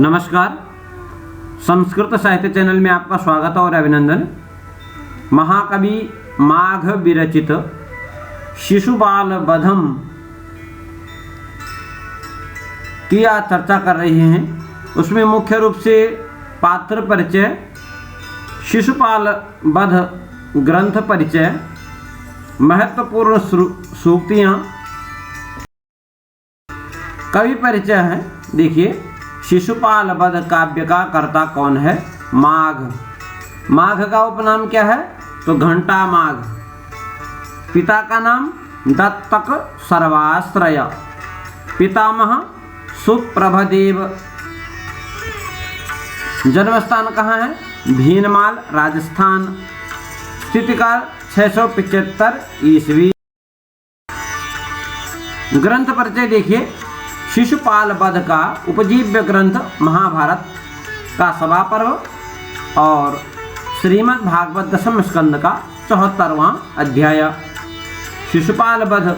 नमस्कार। संस्कृत साहित्य चैनल में आपका स्वागत और अभिनंदन। महाकवि माघ विरचित शिशुपाल वधम की आज चर्चा कर रहे हैं। उसमें मुख्य रूप से पात्र परिचय, शिशुपाल वध ग्रंथ परिचय, महत्वपूर्ण सूक्तियाँ, कवि परिचय है। देखिए, शिशुपाल वध काव्य का कर्ता कौन है? माघ। माघ का उपनाम क्या है? तो घंटा माघ। पिता का नाम दत्तक सर्वाश्रय, पितामह सुप्रभदेव। जन्मस्थान कहाँ है? भीनमाल, राजस्थान। स्थितिकाल 675 ईस्वी। ग्रंथ परिचय देखिए, शिशुपाल वध का उपजीव्य ग्रंथ महाभारत का सभा पर्व और श्रीमद् भागवत दशम स्कंद का 74वां अध्याय। शिशुपाल वध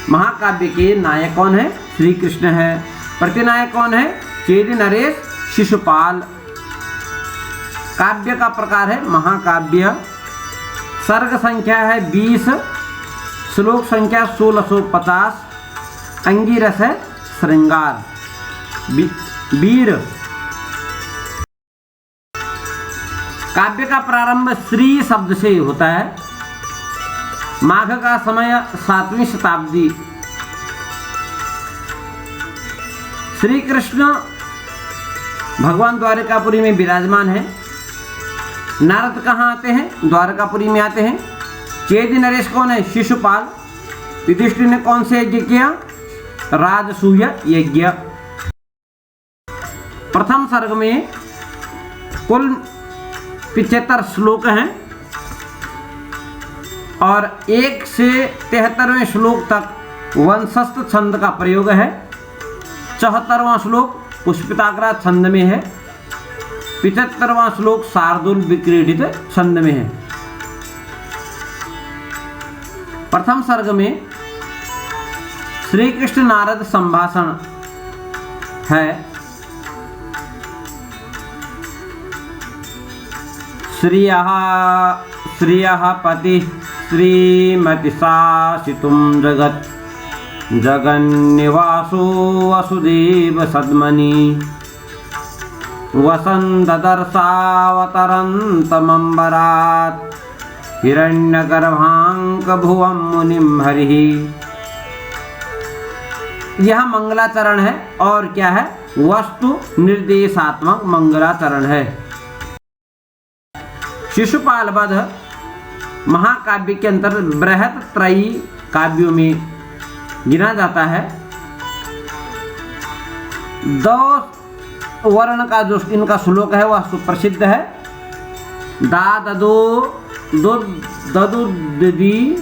महाकाव्य के नायक कौन है? श्री कृष्ण है। प्रतिनायक कौन है? चेदि नरेश शिशुपाल। काव्य का प्रकार है महाकाव्य। सर्ग संख्या है 20, श्लोक संख्या 1650। अंगिरस है श्रृंगार। वीर। काव्य का प्रारंभ श्री शब्द से होता है। माघ का समय 7वीं शताब्दी। श्री कृष्ण भगवान द्वारकापुरी में विराजमान है। नारद कहाँ आते हैं? द्वारकापुरी में आते हैं। चेदि नरेश कौन है? शिशुपाल। युधिष्ठिर ने कौन से यज्ञ किया? राजसूय यज्ञ। प्रथम सर्ग में कुल 75 श्लोक हैं और 1 से 73वें श्लोक तक वंशस्थ छंद का प्रयोग है। 74वां श्लोक पुष्पिताग्रा छंद में है। 75वां श्लोक शार्दूल विक्रीडित छंद में है। प्रथम सर्ग में श्री कृष्ण नारद संभाषण है। श्रियः पति श्रीमति शासितुं जगत् जगन्निवासो वसुदेव सद्मनि वसन् ददर्शावतरन्तमम्बरात् हिरण्यगर्भाङ्कभुवं मुनिं हरिः। यह मंगलाचरण है और क्या है? वस्तु निर्देशात्मक मंगलाचरण है। शिशुपाल वध महाकाव्य के अंतर्गत बृहत त्रयी काव्यों में गिना जाता है। 2 वर्ण का जो इनका श्लोक है वह सुप्रसिद्ध है। दा ददो दो ददु ददी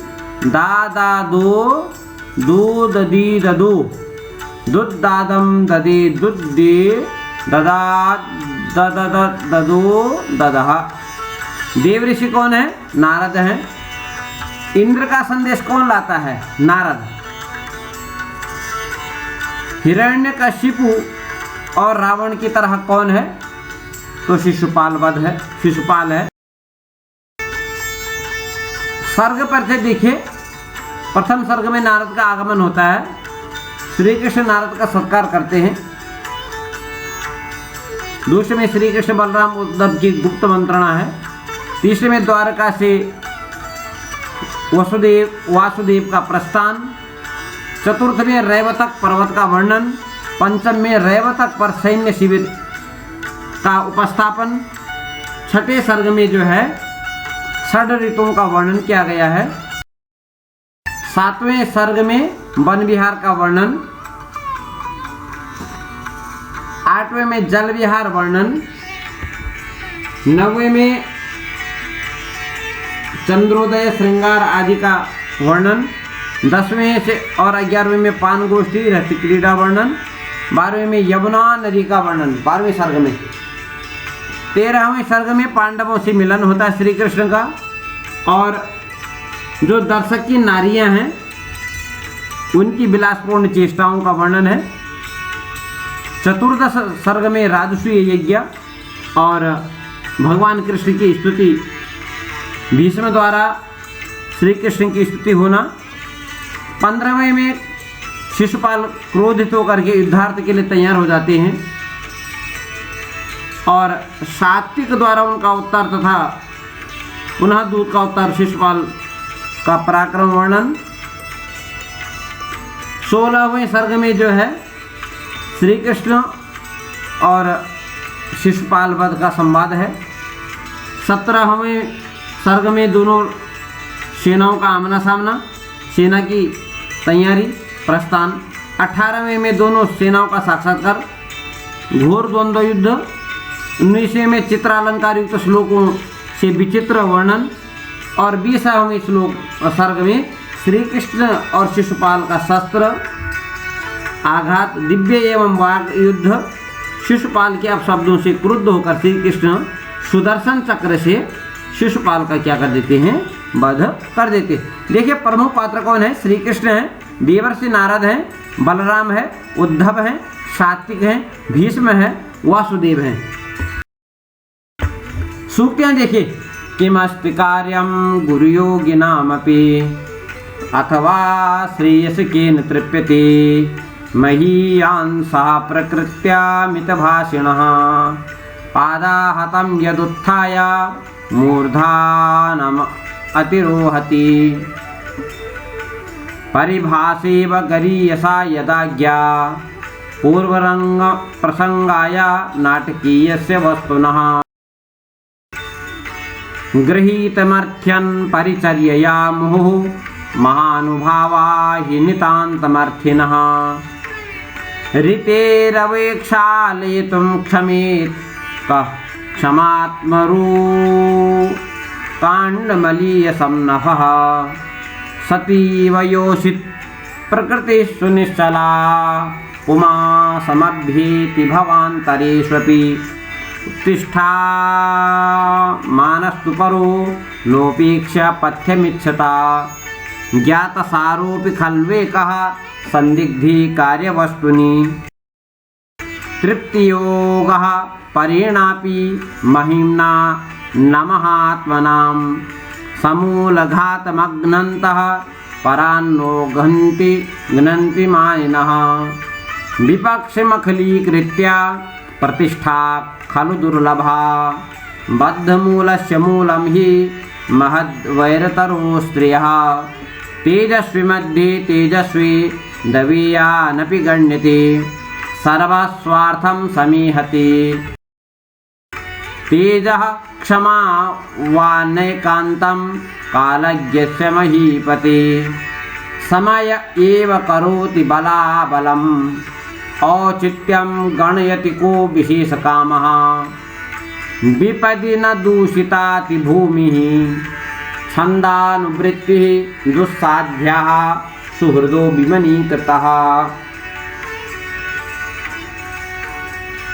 दा दा दो दो ददी ददो दुद्दादम ददे दुद्दे ददा दद ददो ददह। देव ऋषि कौन है? नारद हैं। इंद्र का संदेश कौन लाता है? नारद। हिरण्यकशिपु और रावण की तरह कौन है? तो शिशुपाल वध है, शिशुपाल है। सर्ग परिचय देखिए। प्रथम सर्ग में नारद का आगमन होता है। श्री कृष्ण नारद का सत्कार करते हैं। दूसरे में श्री कृष्ण बलराम उद्धव की गुप्त मंत्रणा है। तीसरे में द्वारका से वासुदेव का प्रस्थान। चतुर्थ में रैवतक पर्वत का वर्णन। पंचम में रैवतक पर सैन्य शिविर का उपस्थापन। छठे सर्ग में जो है षड ऋतुओं का वर्णन किया गया है। 7वें सर्ग में वन विहार का वर्णन। 8वें में जल विहार वर्णन। 9वें में चंद्रोदय श्रृंगार आदि का वर्णन। 10वें से और 11वें में पान गोष्ठी रथ क्रीड़ा वर्णन। 12वें में यमुना नदी का वर्णन 12वें सर्ग में। 13वें सर्ग में पांडवों से मिलन होता है श्री कृष्ण का और जो दर्शक की नारियां हैं उनकी विलासपूर्ण चेष्टाओं का वर्णन है। चतुर्दश सर्ग में राजसूय यज्ञ और भगवान कृष्ण की स्तुति, भीष्म द्वारा श्री कृष्ण की स्तुति होना। 15वें में शिशुपाल क्रोधित होकर के युद्धार्थ के लिए तैयार हो जाते हैं और सात्विक द्वारा उनका अवतार तथा पुनः दूत का अवतार शिशुपाल का पराक्रम वर्णन। 16वें सर्ग में जो है श्री कृष्ण और शिशुपाल वध का संवाद है। 17वें सर्ग में दोनों सेनाओं का आमना सामना, सेना की तैयारी, प्रस्थान। 18वें में दोनों सेनाओं का साक्षात्कार, घोर द्वंद्व युद्ध। 19वें में चित्रालंकार युक्त श्लोकों से विचित्र वर्णन और 20वें श्लोक सर्ग में श्री कृष्ण और शिशुपाल का शस्त्र आघात, दिव्य एवं वाग युद्ध। शिशुपाल के अपशब्दों से क्रुद्ध होकर श्री कृष्ण सुदर्शन चक्र से शिशुपाल का क्या कर देते हैं, वध कर देते हैं। देखिए प्रमुख पात्र कौन है, श्री कृष्ण हैं, देवर्षि नारद हैं, बलराम है, उद्धव हैं, सात्विक हैं, भीष्म है, वासुदेव हैं। सूक्तियां देखिए, किमस्ति कार्यम गुरुयोगिनामपि अथवा श्रेयस्केन तृप्यते महीयांसः प्रकृत्या मितभाषिणः पादाहतं यदुत्थाय मूर्धानम अतिरोहति परिभाषेव गरीयसा यदाज्ञा पूर्वरंग प्रसंगाय नाटकीयस्य वस्तुनः गृहीतमर्थ्यन् परिचर्यया मुहुः महानुभावा हि नितान्तमर्थिनः ऋतेरवेक्षालयितुं क्षमेत् कः क्षमात्मरू काण्डमलीयसंनभः सतीव योषित प्रकृतिषु निश्चला पुमा समभ्येति भवान्तरेष्वपि उत्तिष्ठा मानस्तु परो नोपेक्ष्य पथ्यमिच्छता ज्ञातसारोऽपि खल्वेकः संदिग्धि कार्यवस्तुनि तृप्तियोगः परेणापि महिम्ना नमहात्मनां समूलघातमग्नन्तः परान्नो घ्नन्ति मानिनः विपक्षमखलीकृत्य प्रतिष्ठा खलु दुर्लभा बद्धमूलस्य मूलं हि महद्वैरतरो स्त्रियः तेजस्वी मध्ये तेजस्वी दवीयानपि गण्यते सर्वस्वार्थं समीहते तेजः क्षमा वा नैकान्तं कालज्ञस्य महीपते समय एव करोति बलाबलम् औचित्यं गणयति को विशेषकामः विपदि न दूषिताति भूमिः छन्दानुवृत्तिः दुस्साध्याः सुहृदो विमनीकृतः।